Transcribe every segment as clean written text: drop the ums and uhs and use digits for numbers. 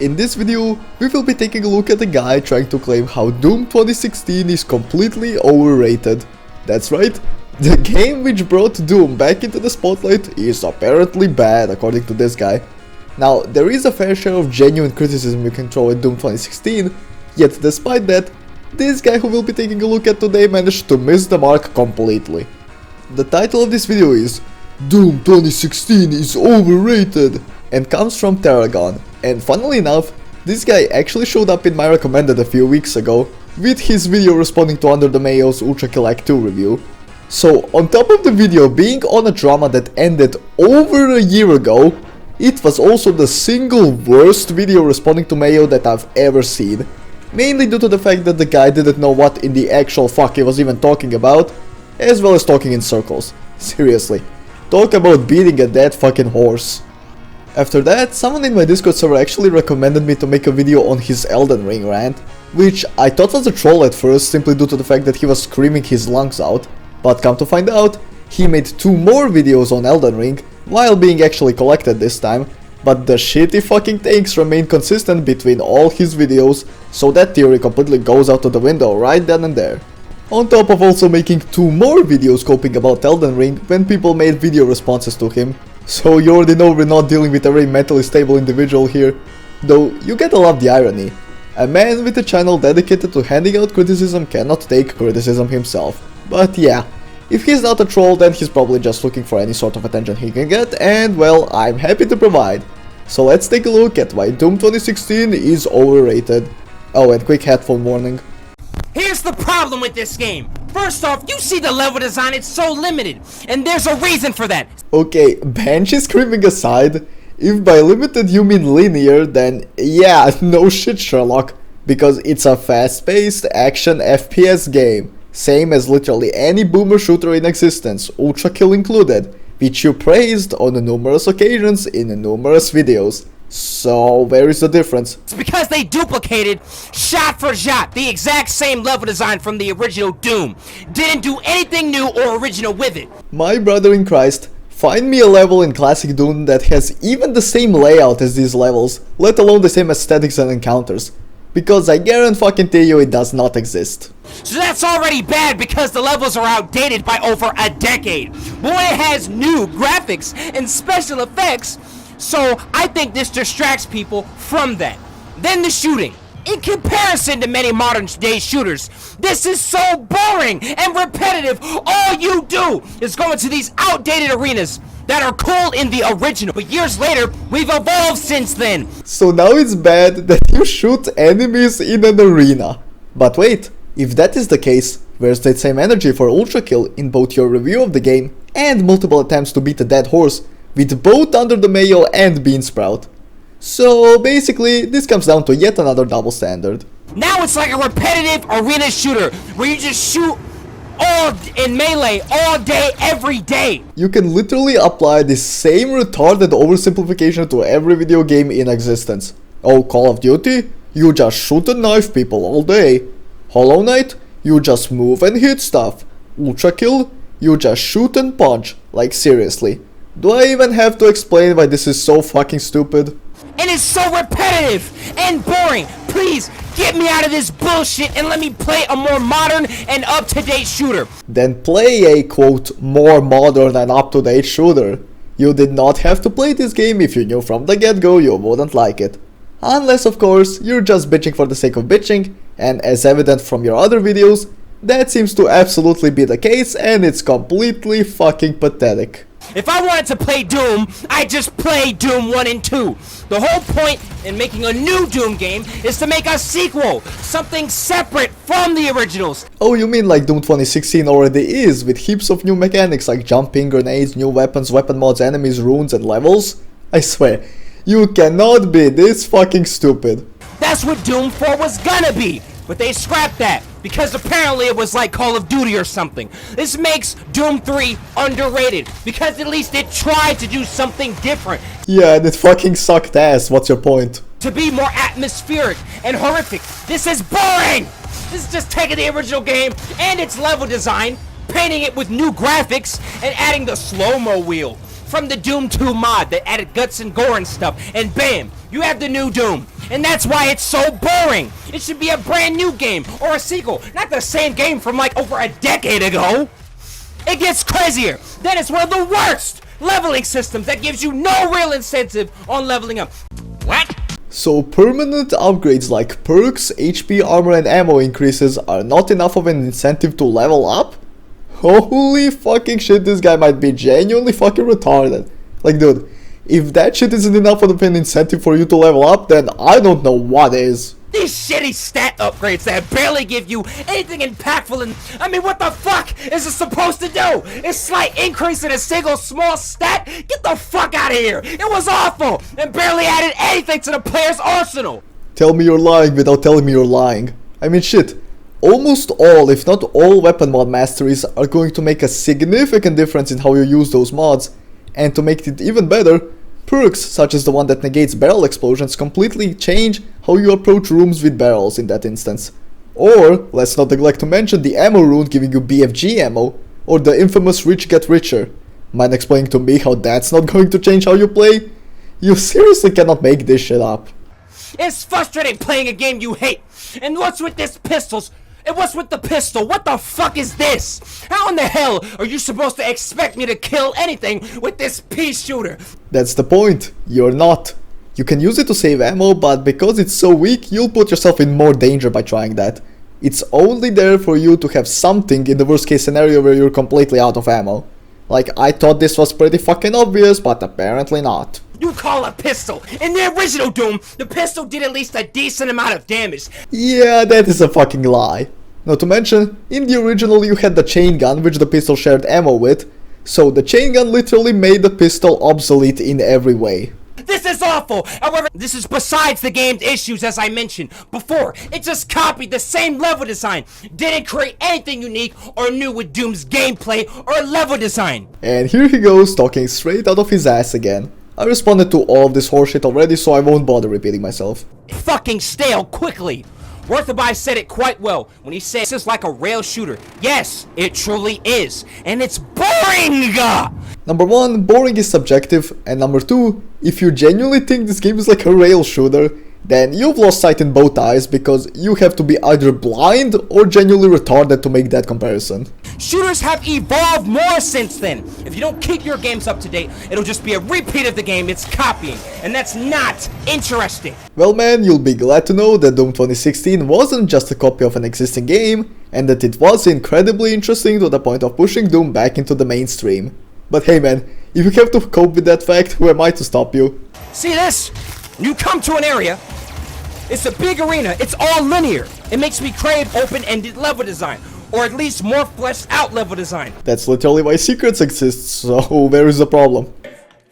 In this video, we will be taking a look at a guy trying to claim how Doom 2016 is completely overrated. That's right, the game which brought Doom back into the spotlight is apparently bad according to this guy. Now, there is a fair share of genuine criticism you can throw at Doom 2016, yet despite that, this guy who we'll be taking a look at today managed to miss the mark completely. The title of this video is Doom 2016 is overrated and comes from Tarragon, and funnily enough, this guy actually showed up in my recommended a few weeks ago with his video responding to Under the Mayo's Ultrakill Act 2 review. So on top of the video being on a drama that ended over a year ago, it was also the single worst video responding to Mayo that I've ever seen. Mainly due to the fact that the guy didn't know what in the actual fuck he was even talking about, as well as talking in circles. Seriously, talk about beating a dead fucking horse. After that, someone in my Discord server actually recommended me to make a video on his Elden Ring rant, which I thought was a troll at first simply due to the fact that he was screaming his lungs out, but come to find out, he made 2 more videos on Elden Ring, while being actually collected this time, but the shitty fucking takes remain consistent between all his videos, so that theory completely goes out of the window right then and there. On top of also making 2 more videos coping about Elden Ring when people made video responses to him, so you already know we're not dealing with a very mentally stable individual here, though you gotta love the irony. A man with a channel dedicated to handing out criticism cannot take criticism himself. But yeah, if he's not a troll, then he's probably just looking for any sort of attention he can get, and well, I'm happy to provide. So let's take a look at why Doom 2016 is overrated. Oh, and quick headphone warning. Here's the problem with this game. First off, you see the level design, it's so limited, and there's a reason for that. Okay, Banshee screaming aside, if by limited you mean linear, then yeah, no shit Sherlock, because it's a fast-paced action FPS game, same as literally any boomer shooter in existence, Ultrakill included, which you praised on numerous occasions in numerous videos. So where is the difference? It's because they duplicated, shot for shot, the exact same level design from the original Doom. Didn't do anything new or original with it. My brother in Christ, find me a level in classic Doom that has even the same layout as these levels, let alone the same aesthetics and encounters. Because I guarantee you it does not exist. So that's already bad because the levels are outdated by over a decade. Boy, it has new graphics and special effects. So I think this distracts people from that. Then the shooting. In comparison to many modern day shooters, this is so boring and repetitive. All you do is go into these outdated arenas that are cool in the original, but years later, we've evolved since then. So now it's bad that you shoot enemies in an arena. But wait, if that is the case, where's that same energy for Ultrakill in both your review of the game and multiple attempts to beat a dead horse with both Under the Mayo and Beansprout? So basically, this comes down to yet another double standard. Now it's like a repetitive arena shooter where you just shoot all in melee all day, every day. You can literally apply the same retarded oversimplification to every video game in existence. Oh, Call of Duty? You just shoot and knife people all day. Hollow Knight? You just move and hit stuff. Ultrakill? You just shoot and punch. Like seriously. Do I even have to explain why this is so fucking stupid? And it's so repetitive and boring. Please get me out of this bullshit and let me play a more modern and up-to-date shooter. Then play a quote more modern and up-to-date shooter. You did not have to play this game if you knew from the get-go you wouldn't like it. Unless of course you're just bitching for the sake of bitching, and as evident from your other videos, that seems to absolutely be the case, and it's completely fucking pathetic. If I wanted to play Doom, I'd just play Doom 1 and 2. The whole point in making a new Doom game is to make a sequel, something separate from the originals. Oh, you mean like Doom 2016 already is, with heaps of new mechanics like jumping, grenades, new weapons, weapon mods, enemies, runes and levels? I swear, you cannot be this fucking stupid. That's what Doom 4 was gonna be, but they scrapped that. Because apparently it was like Call of Duty or something. This makes Doom 3 underrated, because at least it tried to do something different. Yeah, and it fucking sucked ass, what's your point? To be more atmospheric and horrific. This is boring! This is just taking the original game and its level design, painting it with new graphics, and adding the slow-mo wheel from the Doom 2 mod that added guts and gore and stuff, and bam, you have the new Doom. And that's why it's so boring. It should be a brand new game or a sequel, not the same game from like over a decade ago. It gets crazier. Then it's one of the worst leveling systems that gives you no real incentive on leveling up. What? So permanent upgrades like perks, HP, armor and ammo increases are not enough of an incentive to level up? Holy fucking shit, this guy might be genuinely fucking retarded. Like dude, if that shit isn't enough of an incentive for you to level up, then I don't know what is. These shitty stat upgrades that barely give you anything impactful and I mean what the fuck is it supposed to do? A slight increase in a single small stat? Get the fuck out of here! It was awful and barely added anything to the player's arsenal! Tell me you're lying without telling me you're lying. I mean shit, almost all if not all weapon mod masteries are going to make a significant difference in how you use those mods, and to make it even better, perks such as the one that negates barrel explosions completely change how you approach rooms with barrels in that instance. Or, let's not neglect to mention the ammo rune giving you BFG ammo, or the infamous rich get richer. Mind explaining to me how that's not going to change how you play? You seriously cannot make this shit up. It's frustrating playing a game you hate. And what's with this pistols? And what's with the pistol? What the fuck is this? How in the hell are you supposed to expect me to kill anything with this pea shooter? That's the point. You're not. You can use it to save ammo, but because it's so weak, you'll put yourself in more danger by trying that. It's only there for you to have something in the worst case scenario where you're completely out of ammo. Like, I thought this was pretty fucking obvious, but apparently not. You call a pistol. In the original Doom, the pistol did at least a decent amount of damage. Yeah, that is a fucking lie. Not to mention, in the original you had the chain gun which the pistol shared ammo with, so the chain gun literally made the pistol obsolete in every way. This is awful! However, this is besides the game's issues as I mentioned before. It just copied the same level design, didn't create anything unique or new with Doom's gameplay or level design. And here he goes talking straight out of his ass again. I responded to all of this horseshit already, so I won't bother repeating myself. Fucking stale quickly! Worthaby said it quite well when he said this is like a rail shooter. Yes, it truly is. And it's boring! Number 1, boring is subjective, and number 2, if you genuinely think this game is like a rail shooter, then you've lost sight in both eyes because you have to be either blind or genuinely retarded to make that comparison. Shooters have evolved more since then. If you don't keep your games up to date, it'll just be a repeat of the game it's copying, and that's not interesting. Well man, you'll be glad to know that Doom 2016 wasn't just a copy of an existing game, and that it was incredibly interesting to the point of pushing Doom back into the mainstream. But hey man, if you have to cope with that fact, who am I to stop you? See this? You come to an area, it's a big arena, it's all linear. It makes me crave open-ended level design, or at least more fleshed out level design. That's literally why secrets exist, so where is the problem?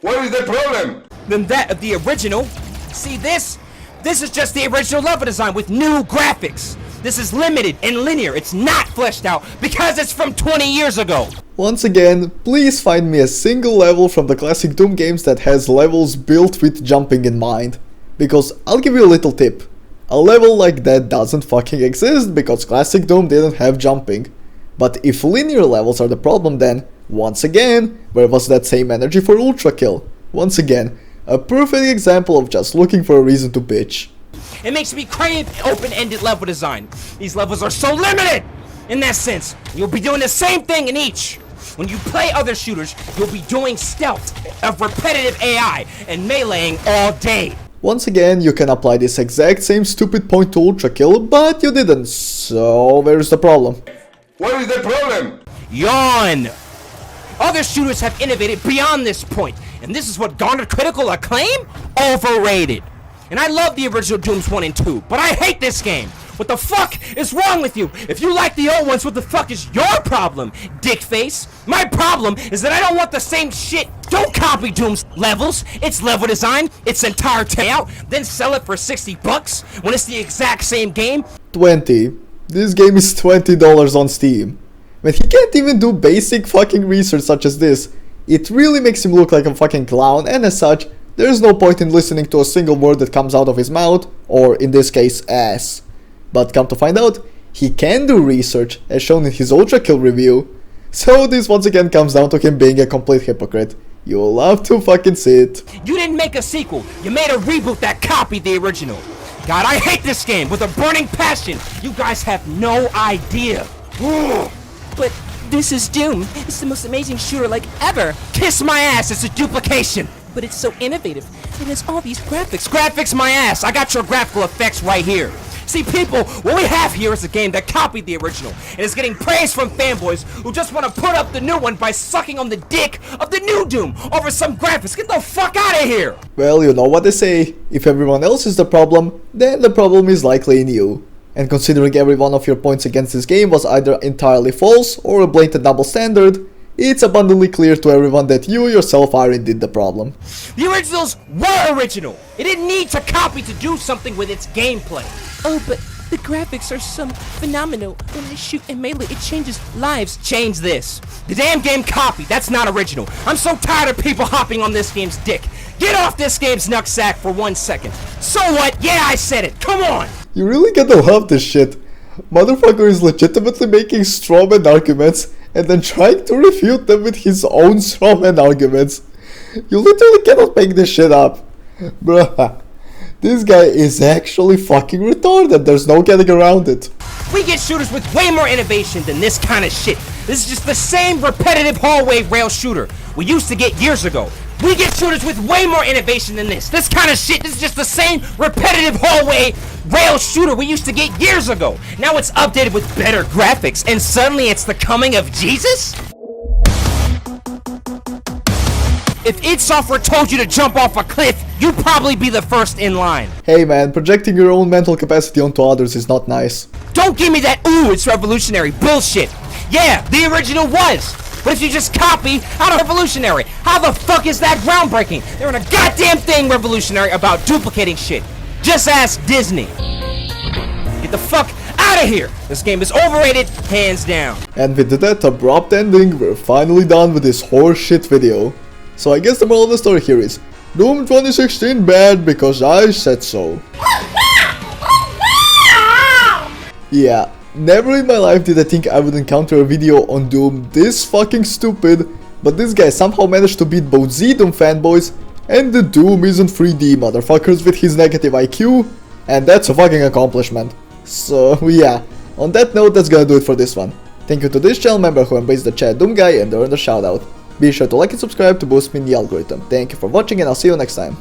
What is the problem? Than that of the original. See this? This is just the original level design with new graphics. This is limited and linear, it's not fleshed out because it's from 20 years ago. Once again, please find me a single level from the classic Doom games that has levels built with jumping in mind. Because I'll give you a little tip. A level like that doesn't fucking exist because classic Doom didn't have jumping. But if linear levels are the problem, then, once again, where was that same energy for Ultrakill? Once again, a perfect example of just looking for a reason to bitch. It makes me crave open-ended level design. These levels are so limited! In that sense, you'll be doing the same thing in each. When you play other shooters, you'll be doing stealth of repetitive AI and meleeing all day. Once again, you can apply this exact same stupid point to Ultrakill, but you didn't, so where's the problem? What is the problem? Yawn! Other shooters have innovated beyond this point, and this is what garnered critical acclaim? Overrated. And I love the original Dooms 1 and 2, but I hate this game. What the fuck is wrong with you? If you like the old ones, what the fuck is your problem, dickface? My problem is that I don't want the same shit. Don't copy Doom's levels, its level design, its entire layout, then sell it for 60 bucks when it's the exact same game. 20. This game is $20 on Steam. When he can't even do basic fucking research such as this, it really makes him look like a fucking clown, and as such, there is no point in listening to a single word that comes out of his mouth, or in this case, ass. But come to find out, he can do research, as shown in his Ultrakill review. So this once again comes down to him being a complete hypocrite. You'll love to fucking see it. You didn't make a sequel, you made a reboot that copied the original. god, I hate this game with a burning passion. You guys have no idea. But this is Doom. It's the most amazing shooter like ever. Kiss my ass, it's a duplication. But it's so innovative. It has all these graphics. Graphics my ass, I got your graphical effects right here. See, people, what we have here is a game that copied the original and is getting praise from fanboys who just want to put up the new one by sucking on the dick of the new Doom over some graphics. Get the fuck out of here! Well, you know what they say, if everyone else is the problem, then the problem is likely in you. And considering every one of your points against this game was either entirely false or a blatant double standard, it's abundantly clear to everyone that you yourself are indeed the problem. The originals were original! It didn't need to copy to do something with its gameplay. Oh, but the graphics are so phenomenal. When I shoot in melee, it changes lives. Change this. The damn game copied, that's not original. I'm so tired of people hopping on this game's dick. Get off this game's nutsack for 1 second. So what? Yeah, I said it. Come on! You really gotta love this shit. Motherfucker is legitimately making strawman arguments and then trying to refute them with his own strawman arguments. You literally cannot make this shit up. Bruh. This guy is actually fucking retarded, there's no getting around it. We get shooters with way more innovation than this kind of shit. This is just the same repetitive hallway rail shooter we used to get years ago. We get shooters with way more innovation than this. This kind of shit, this is just the same repetitive hallway rail shooter we used to get years ago. Now it's updated with better graphics, and suddenly it's the coming of Jesus? If id Software told you to jump off a cliff, you'd probably be the first in line. Hey man, projecting your own mental capacity onto others is not nice. Don't give me that ooh, it's revolutionary bullshit. Yeah, the original was. But if you just copy, how revolutionary? How the fuck is that groundbreaking? There ain't a goddamn thing revolutionary about duplicating shit. Just ask Disney. Get the fuck out of here. This game is overrated, hands down. And with that abrupt ending, we're finally done with this horseshit video. So I guess the moral of the story here is, Doom 2016 bad because I said so. Yeah, never in my life did I think I would encounter a video on Doom this fucking stupid, but this guy somehow managed to beat both Z-Doom fanboys and the Doom isn't 3D motherfuckers with his negative IQ, and that's a fucking accomplishment. So yeah, on that note, that's gonna do it for this one. Thank you to this channel member who embraced the chat Doom guy and earned a shoutout. Be sure to like and subscribe to boost me in the algorithm. Thank you for watching and I'll see you next time.